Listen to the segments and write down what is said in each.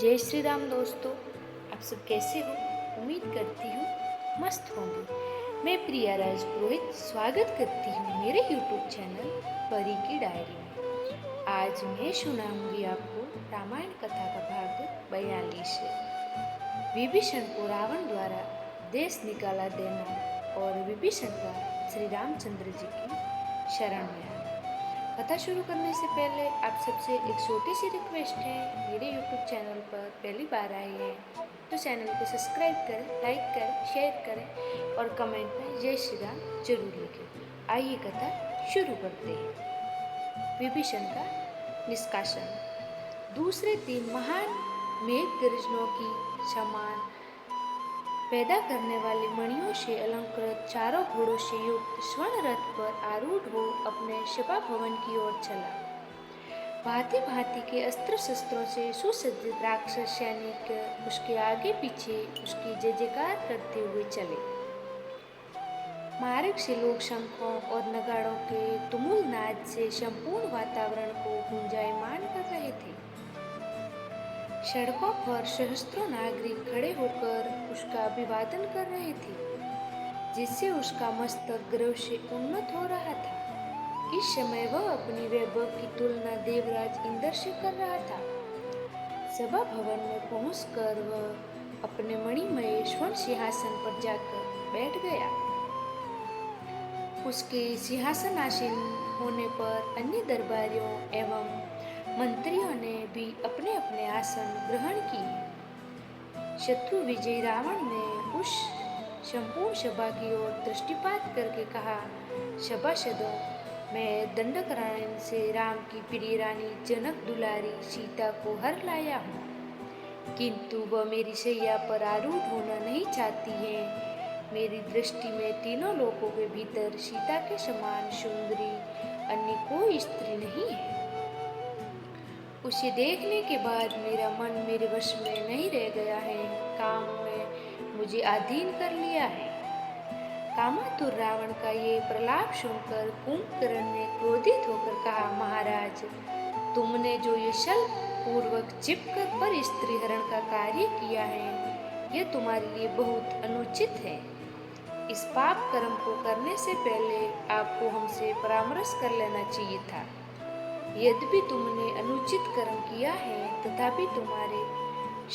जय श्री राम दोस्तों। आप सब कैसे हो? उम्मीद करती हूँ मस्त होंगे। मैं प्रिया राज पुरोहित स्वागत करती हूँ मेरे यूट्यूब चैनल परी की डायरी में। आज मैं सुनाऊंगी आपको रामायण कथा का भाग 42। विभीषण को रावण द्वारा देश निकाला देना और विभीषण का श्री रामचंद्र जी की शरण में आना। कथा शुरू करने से पहले आप सबसे एक छोटी सी रिक्वेस्ट है, मेरे YouTube चैनल पर पहली बार आए हैं तो चैनल को सब्सक्राइब करें, लाइक करें, शेयर करें और कमेंट में जय श्री राम जरूर लिखें। आइए कथा शुरू करते हैं। विभीषण का निष्कासन। दूसरे दिन महान मेघ गर्जनों की समान पैदा करने वाली मणियों से अलंकृत चारों घोड़ों से युक्त स्वर्ण रथ पर आरूढ़ हो अपने सभा भवन की ओर चला। भांति भांति के अस्त्र शस्त्रों से सुसज्जित राक्षस सैनिक उसके आगे पीछे उसकी जय जयकार करते हुए चले। मार्ग से लोग शंखों और नगाड़ों के तुमुल नाद से संपूर्ण वातावरण को गुंजायमान कर रहे थे। सड़कों पर सहस्त्रों नागरिक खड़े होकर उसका अभिवादन कर रहे थे, जिससे उसका मस्तक गर्व से उन्नत हो रहा था। इस समय वह अपनी वैभव की तुलना देवराज इंद्र से कर रहा था। सभा भवन में पहुंचकर वह अपने मणिमय स्वर्ण सिंहासन पर जाकर बैठ गया। उसके सिंहासनासीन होने पर अन्य दरबारियों एवं मंत्रियों ने भी अपने अपने आसन ग्रहण किए। शत्रु विजयी रावण ने उस संपूर्ण सभा की ओर दृष्टिपात करके कहा, सभासदों, मैं दंडकारण्य से राम की प्रिय रानी जनक दुलारी सीता को हर लाया हूँ, किंतु वह मेरी शैया पर आरूढ़ होना नहीं चाहती है। मेरी दृष्टि में तीनों लोकों के भीतर सीता के समान सुंदरी अन्य कोई स्त्री नहीं है। उसे देखने के बाद मेरा मन मेरे वश में नहीं रह गया है, काम में मुझे अधीन कर लिया है। कामातुर रावण का ये प्रलाप सुनकर कुंभकर्ण ने क्रोधित होकर कहा, महाराज, तुमने जो ये छल पूर्वक छिपकर पर स्त्री हरण का कार्य किया है, यह तुम्हारे लिए बहुत अनुचित है। इस पाप कर्म को करने से पहले आपको हमसे परामर्श कर लेना चाहिए था। यद्यपि तुमने अनुचित कर्म किया है, तथापि तुम्हारे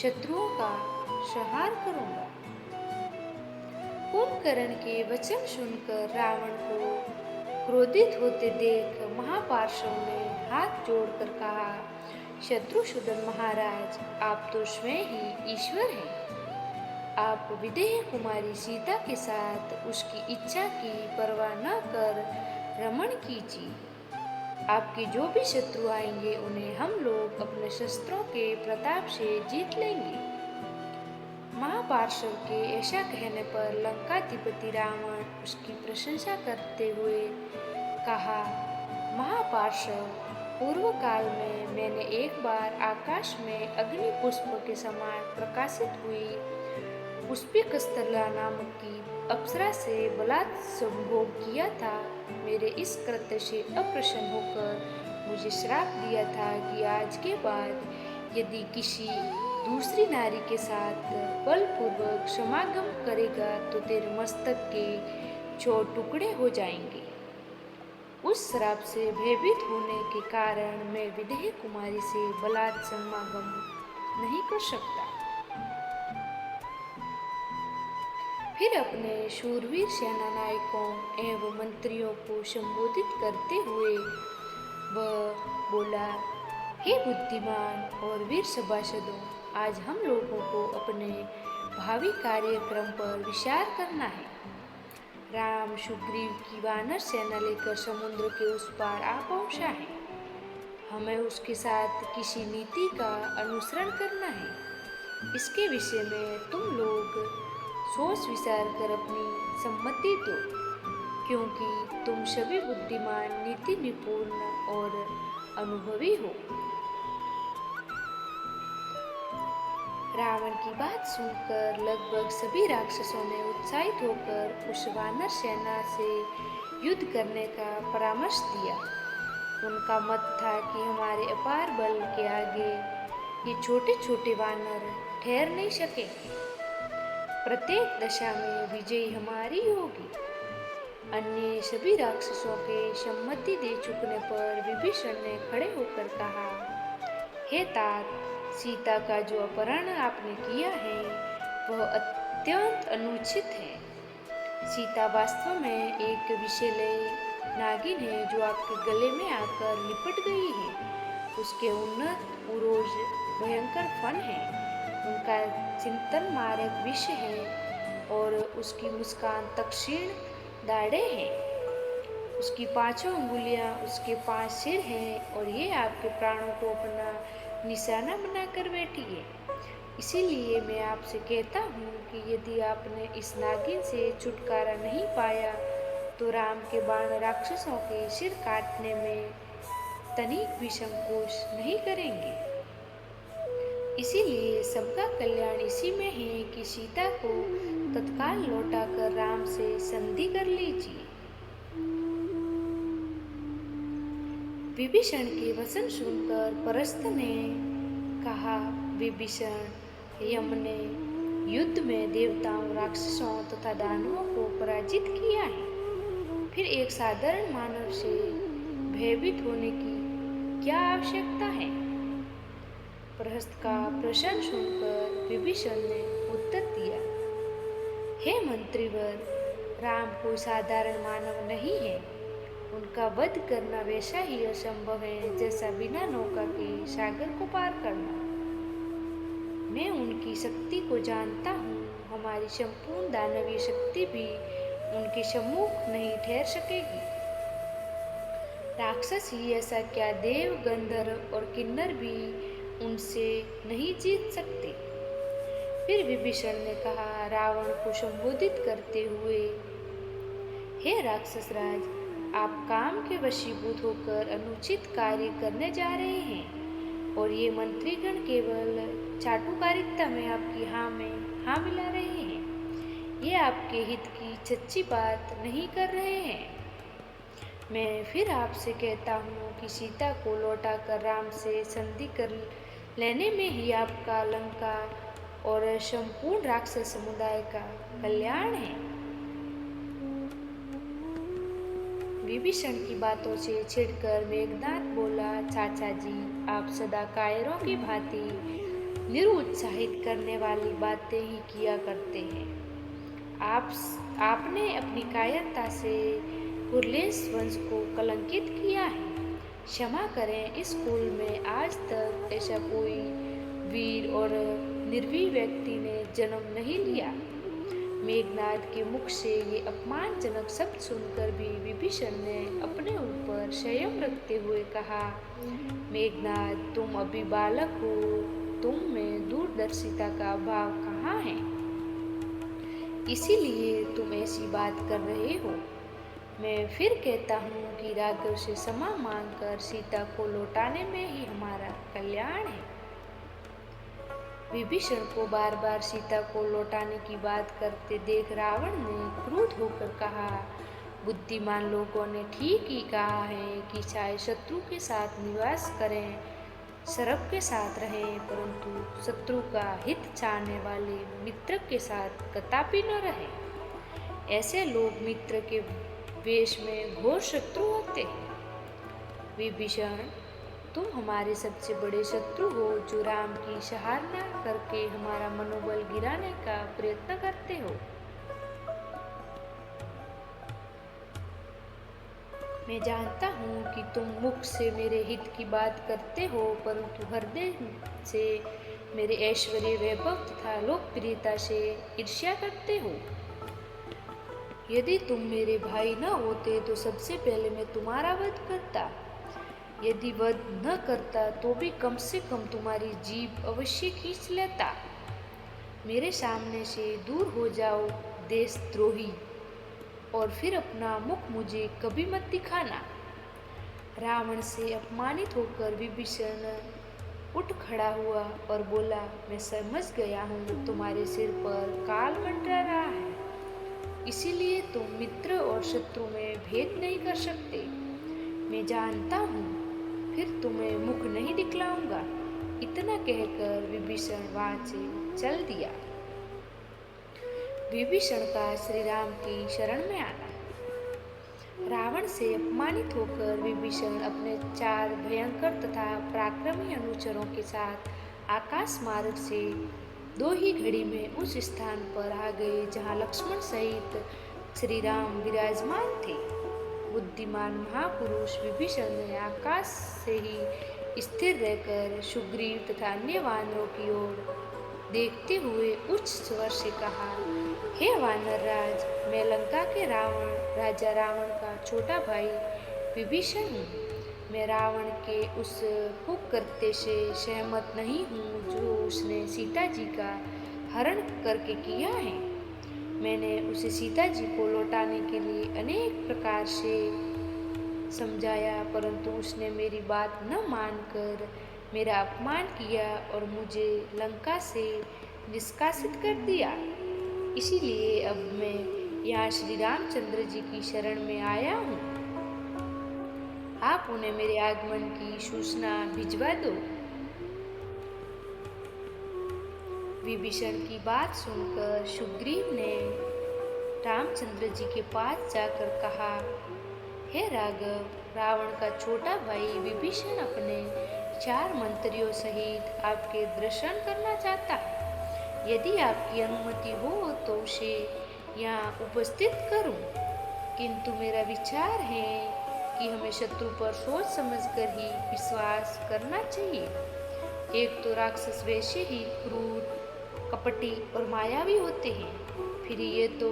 शत्रुओं का संहार करूंगा। कुंभकर्ण के वचन सुनकर रावण को क्रोधित होते देख महापार्षद ने हाथ जोड़कर कहा, शत्रुसूदन महाराज, आप तो स्वयं ही ईश्वर हैं। आप विदेह कुमारी सीता के साथ उसकी इच्छा की परवाह न कर रमण कीजिए। आपके जो भी शत्रु आएंगे उन्हें हम लोग अपने शस्त्रों के प्रताप से जीत लेंगे। महापार्षद के ऐसा कहने पर लंकाधिपति रावण उसकी प्रशंसा करते हुए कहा, महापार्षद, पूर्व काल में मैंने एक बार आकाश में अग्नि पुष्प के समान प्रकाशित हुई पुष्पिकस्थला नामक की अप्सरा से बलात् संभोग किया था। मेरे इस कृत्य से अप्रसन्न होकर मुझे श्राप दिया था कि आज के बाद यदि किसी दूसरी नारी के साथ बलपूर्वक समागम करेगा तो तेरे मस्तक के 6 टुकड़े हो जाएंगे। उस श्राप से भयभीत होने के कारण मैं विदेह कुमारी से बलात् समागम नहीं कर सकता। फिर अपने शूरवीर सेना नायकों एवं मंत्रियों को संबोधित करते हुए वह बोला, हे बुद्धिमान और वीर सभासदों, आज हम लोगों को अपने भावी कार्यक्रम पर विचार करना है। राम सुग्रीव की वानर सेना लेकर समुद्र के उस पार आ पहुंचा है। हमें उसके साथ किसी नीति का अनुसरण करना है। इसके विषय में तुम लोग सोच विचार कर अपनी सम्मति दो, क्योंकि तुम सभी बुद्धिमान, नीति निपुण और अनुभवी हो। रावण की बात सुनकर लगभग सभी राक्षसों ने उत्साहित होकर उस वानर सेना से युद्ध करने का परामर्श दिया। उनका मत था कि हमारे अपार बल के आगे ये छोटे छोटे वानर ठहर नहीं सके। प्रत्येक दशा में विजय हमारी होगी। अन्य सभी राक्षसों के सम्मति दे चुकने पर विभीषण ने खड़े होकर कहा, हे तात, सीता का जो अपहरण आपने किया है वह अत्यंत अनुचित है। सीता वास्तव में एक विषैले नागिन है जो आपके गले में आकर लिपट गई है। उसके उन्नत उरोज भयंकर फन है, उनका चिंतन मारक विष है और उसकी मुस्कान तीक्ष्ण दाढ़ें हैं। उसकी पांचों अंगुलियां उसके 5 सिर हैं और ये आपके प्राणों को अपना निशाना बनाकर बैठी है। इसीलिए मैं आपसे कहता हूँ कि यदि आपने इस नागिन से छुटकारा नहीं पाया तो राम के बाण राक्षसों के सिर काटने में तनिक भी संकोच नहीं करेंगे। इसीलिए सबका कल्याण इसी में है कि सीता को तत्काल लौटाकर राम से संधि कर लीजिए। विभीषण के वचन सुनकर परस्त ने कहा, विभीषण, यम ने युद्ध में देवताओं, राक्षसों तथा दानवों को पराजित किया है, फिर एक साधारण मानव से भयभीत होने की क्या आवश्यकता है? प्रहस्त का प्रश्न सुनकर विभीषण ने उत्तर दिया, हे मंत्रीवर, राम कोई साधारण मानव नहीं है। उनका वध करना वैसा ही असंभव है जैसा बिना नौका के सागर को पार करना। मैं उनकी शक्ति को जानता हूँ, हमारी संपूर्ण दानवीय शक्ति भी उनके सम्मुख नहीं ठहर सकेगी। राक्षस ही ऐसा क्या, देव, गंधर्व और किन्नर भी उनसे नहीं जीत सकते। फिर विभीषण ने कहा, रावण को संबोधित करते हुए, हे राक्षस राज, आप काम के वशीभूत होकर अनुचित कार्य करने जा रहे हैं और ये मंत्रीगण केवल चाटुकारिता में आपकी हाँ में हाँ मिला रहे हैं। ये आपके हित की सच्ची बात नहीं कर रहे हैं। मैं फिर आपसे कहता हूँ कि सीता को लौटाकर राम से संधि कर लेने में ही आपका, लंका और संपूर्ण राक्षस समुदाय का कल्याण है। विभीषण की बातों से छिड़कर मेघनाद बोला, चाचा जी, आप सदा कायरों की भांति निरुत्साहित करने वाली बातें ही किया करते हैं। आपने अपनी कायरता से कुरलेश वंश को कलंकित किया है। क्षमा करें, इस कुल में आज तक ऐसा कोई वीर और निर्भीक व्यक्ति ने जन्म नहीं लिया। मेघनाद के मुख से ये अपमानजनक शब्द सुनकर भी विभीषण ने अपने ऊपर संयम रखते हुए कहा, मेघनाद, तुम अभी बालक हो, तुम में दूरदर्शिता का अभाव कहाँ है? इसीलिए तुम ऐसी बात कर रहे हो। मैं फिर कहता हूँ कि राघव से क्षमा मांगकर सीता को लौटाने में ही हमारा कल्याण है। विभीषण को बार बार सीता को लौटाने की बात करते देख रावण ने क्रुद्ध होकर कहा, बुद्धिमान लोगों ने ठीक ही कहा है कि चाहे शत्रु के साथ निवास करें, शरभ के साथ रहें, परंतु शत्रु का हित चाहने वाले मित्र के साथ कदापि न रहें। ऐसे लोग मित्र के वेश में घोर शत्रु होते हैं। विभीषण, तुम हमारे सबसे बड़े शत्रु हो जो राम की सराहना करके हमारा मनोबल गिराने का प्रयत्न करते हो। मैं जानता हूँ कि तुम मुख से मेरे हित की बात करते हो, परंतु हृदय से मेरे ऐश्वर्य, वैभव तथा लोकप्रियता से ईर्ष्या करते हो। यदि तुम मेरे भाई न होते तो सबसे पहले मैं तुम्हारा वध करता। यदि वध न करता तो भी कम से कम तुम्हारी जीभ अवश्य खींच लेता। मेरे सामने से दूर हो जाओ देशद्रोही, और फिर अपना मुख मुझे कभी मत दिखाना। रावण से अपमानित होकर विभीषण उठ खड़ा हुआ और बोला, मैं समझ गया हूँ तुम्हारे सिर पर काल मंडरा रहा है, इसीलिए तुम मित्र और शत्रु में भेद नहीं कर सकते। मैं जानता हूँ, फिर तुम्हें मुख नहीं दिखलाऊंगा। इतना कहकर विभीषण वहां से चल दिया। विभीषण का श्री राम की शरण में आना। रावण से अपमानित होकर विभीषण अपने 4 भयंकर तथा पराक्रमी अनुचरों के साथ आकाश मार्ग से 2 ही घड़ी में उस स्थान पर आ गए जहाँ लक्ष्मण सहित श्री राम विराजमान थे। बुद्धिमान महापुरुष विभीषण ने आकाश से ही स्थिर रहकर सुग्रीव तथा अन्य वानरों की ओर देखते हुए उच्च स्वर से कहा, हे वानर राज, मैं लंका के राजा रावण का छोटा भाई विभीषण हूँ। मैं रावण के उस कुकृत्य से सहमत नहीं हूँ जो उसने सीता जी का हरण करके किया है। मैंने उसे सीता जी को लौटाने के लिए अनेक प्रकार से समझाया, परंतु उसने मेरी बात न मानकर मेरा अपमान किया और मुझे लंका से निष्कासित कर दिया। इसीलिए अब मैं यहाँ श्री रामचंद्र जी की शरण में आया हूँ। आप उन्हें मेरे आगमन की सूचना भिजवा दो। विभीषण की बात सुनकर सुग्रीव ने रामचंद्र जी के पास जाकर कहा, हे राघव, रावण का छोटा भाई विभीषण अपने 4 मंत्रियों सहित आपके दर्शन करना चाहता है। यदि आपकी अनुमति हो तो उसे यहाँ उपस्थित करूं, किंतु मेरा विचार है कि हमें शत्रु पर सोच समझकर ही विश्वास करना चाहिए। एक तो राक्षस वैसे ही क्रूर, कपटी और मायावी होते हैं, फिर ये तो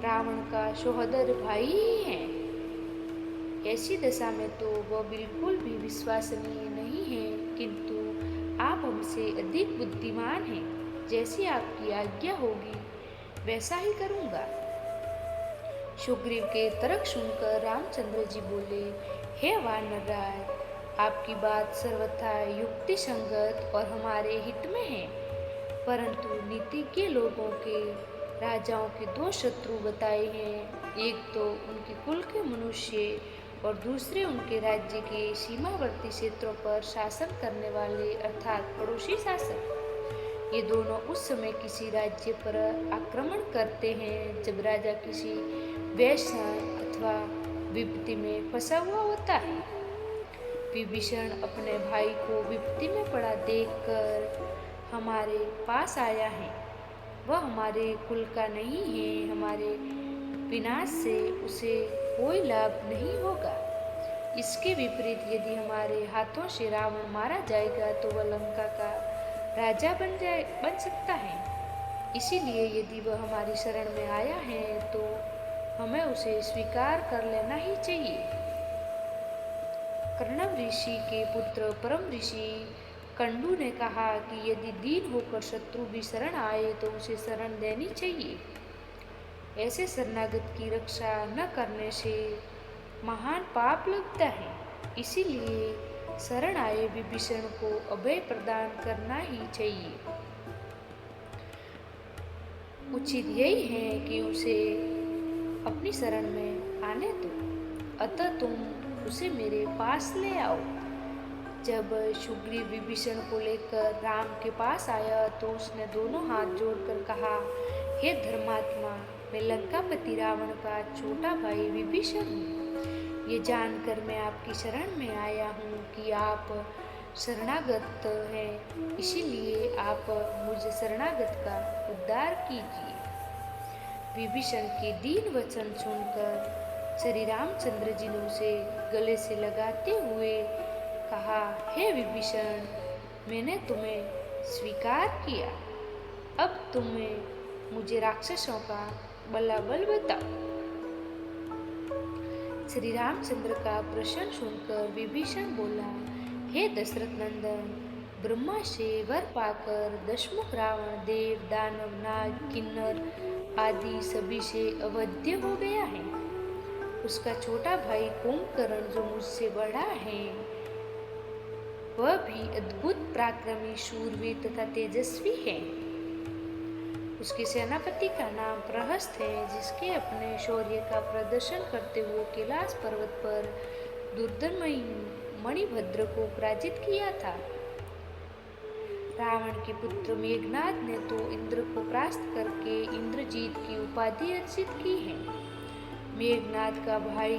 रावण का सहोदर भाई ही है। ऐसी दशा में तो वह बिल्कुल भी विश्वसनीय नहीं है, किंतु आप हमसे अधिक बुद्धिमान हैं। जैसी आपकी आज्ञा होगी वैसा ही करूँगा। सुग्रीव के तर्क सुनकर रामचंद्र जी बोले, हे वानरराज, आपकी बात सर्वथा युक्ति संगत और हमारे हित में है, परंतु नीतिज्ञ लोगों के राजाओं के 2 शत्रु बताए हैं। एक तो उनके कुल के मनुष्य और दूसरे उनके राज्य के सीमावर्ती क्षेत्रों पर शासन करने वाले अर्थात पड़ोसी शासक। ये दोनों उस समय किसी राज्य पर आक्रमण करते हैं जब राजा किसी व्यसन अथवा विपत्ति में फंसा हुआ होता है। विभीषण अपने भाई को विपत्ति में पड़ा देखकर हमारे पास आया है। वह हमारे कुल का नहीं है, हमारे विनाश से उसे कोई लाभ नहीं होगा। इसके विपरीत यदि हमारे हाथों से रावण मारा जाएगा तो वह लंका का राजा बन सकता है। इसीलिए यदि वह हमारी शरण में आया है तो हमें उसे स्वीकार कर लेना ही चाहिए। कर्णव ऋषि के पुत्र परम ऋषि कंडू ने कहा कि यदि दीन होकर शत्रु भी शरण आए तो उसे शरण देनी चाहिए। ऐसे शरणागत की रक्षा न करने से महान पाप लगता है। इसीलिए शरण आए विभीषण को अभय प्रदान करना ही चाहिए। उचित यही है कि उसे अपनी शरण में आने दो, अतः तुम उसे मेरे पास ले आओ। जब सुग्रीव विभीषण को लेकर राम के पास आया तो उसने दोनों हाथ जोड़कर कहा, हे धर्मात्मा, मैं लंकापति रावण का छोटा भाई विभीषण हूँ। ये जानकर मैं आपकी शरण में आया हूँ कि आप शरणागत हैं, इसीलिए आप मुझे शरणागत का उद्धार कीजिए। विभीषण के दीन वचन सुनकर श्री रामचंद्र जी ने उसे गले से लगाते हुए कहा, हे विभीषण, मैंने तुम्हें स्वीकार किया, अब तुम्हें मुझे राक्षसों का बलाबल बताओ। श्री रामचंद्र का प्रश्न सुनकर विभीषण बोला, हे दशरथ नंदन, ब्रह्मा से वर पाकर दशमुख रावण देव दानव नाग किन्नर आदि सभी से अवध्य हो गया है। उसका छोटा भाई कुंभकर्ण जो मुझसे बड़ा है वह भी अद्भुत पराक्रमी शूरवीर तथा तेजस्वी है। उसके सेनापति का नाम प्रहस्त है, जिसके अपने शौर्य का प्रदर्शन करते हुए कैलाश पर्वत पर दुर्धर्मयी मणिभद्र को पराजित किया था। रावण के पुत्र मेघनाद ने तो इंद्र को परास्त करके इंद्रजीत की उपाधि अर्जित की है। मेघनाद का भाई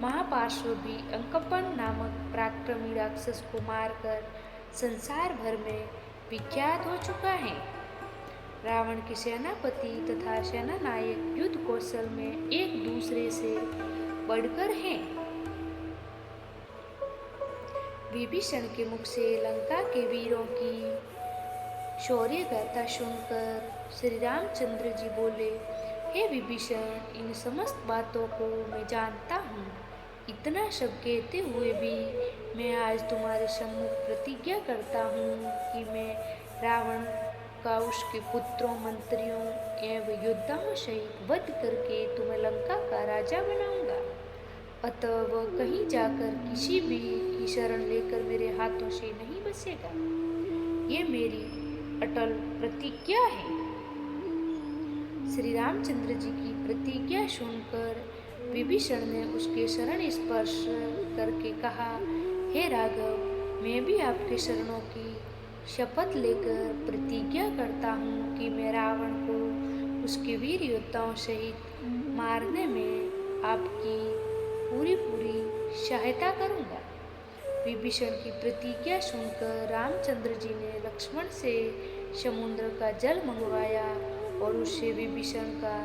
महापार्श्व भी अंकपन नामक पराक्रमी राक्षस को मारकर संसार भर में विख्यात हो चुका है। रावण के सेनापति तथा सेना नायक युद्ध कौशल में एक दूसरे से बढ़कर हैं। विभीषण के मुख से लंका के वीरों की शौर्य गाथा सुनकर श्री रामचंद्र जी बोले, हे विभीषण, इन समस्त बातों को मैं जानता हूँ। इतना सब कहते हुए भी मैं आज तुम्हारे सम्मुख प्रतिज्ञा करता हूँ कि मैं रावण का उसके पुत्रों, मंत्रियों एवं योद्धाओं सहित वध करके तुम्हें लंका का राजा बनाऊंगा। अतः वह कहीं जाकर किसी भी की शरण लेकर मेरे हाथों से नहीं बचेगा। ये मेरी अटल प्रतिज्ञा है। श्री रामचंद्र जी की प्रतिज्ञा सुनकर विभीषण ने उसके शरण स्पर्श करके कहा, हे राघव, मैं भी आपके शरणों की शपथ लेकर प्रतिज्ञा करता हूँ कि मैं रावण को उसके वीर योद्धाओं सहित मारने में आपकी पूरी सहायता करूँगा। विभीषण की प्रतिज्ञा सुनकर रामचंद्र जी ने लक्ष्मण से समुद्र का जल मंगवाया और उससे विभीषण का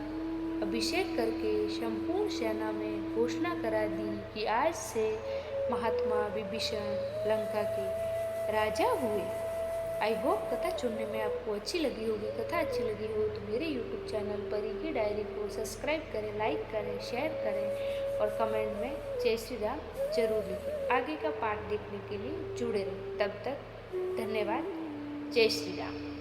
अभिषेक करके संपूर्ण सेना में घोषणा करा दी कि आज से महात्मा विभीषण लंका के राजा हुए। आई होप कथा सुनने में आपको अच्छी लगी होगी। कथा अच्छी लगी हो तो मेरे यूट्यूब चैनल परी डायरी को सब्सक्राइब करें, लाइक करें, शेयर करें और कमेंट में जय श्री राम जरूर लिखें। आगे का पार्ट देखने के लिए जुड़े रहें। तब तक धन्यवाद। जय श्री राम।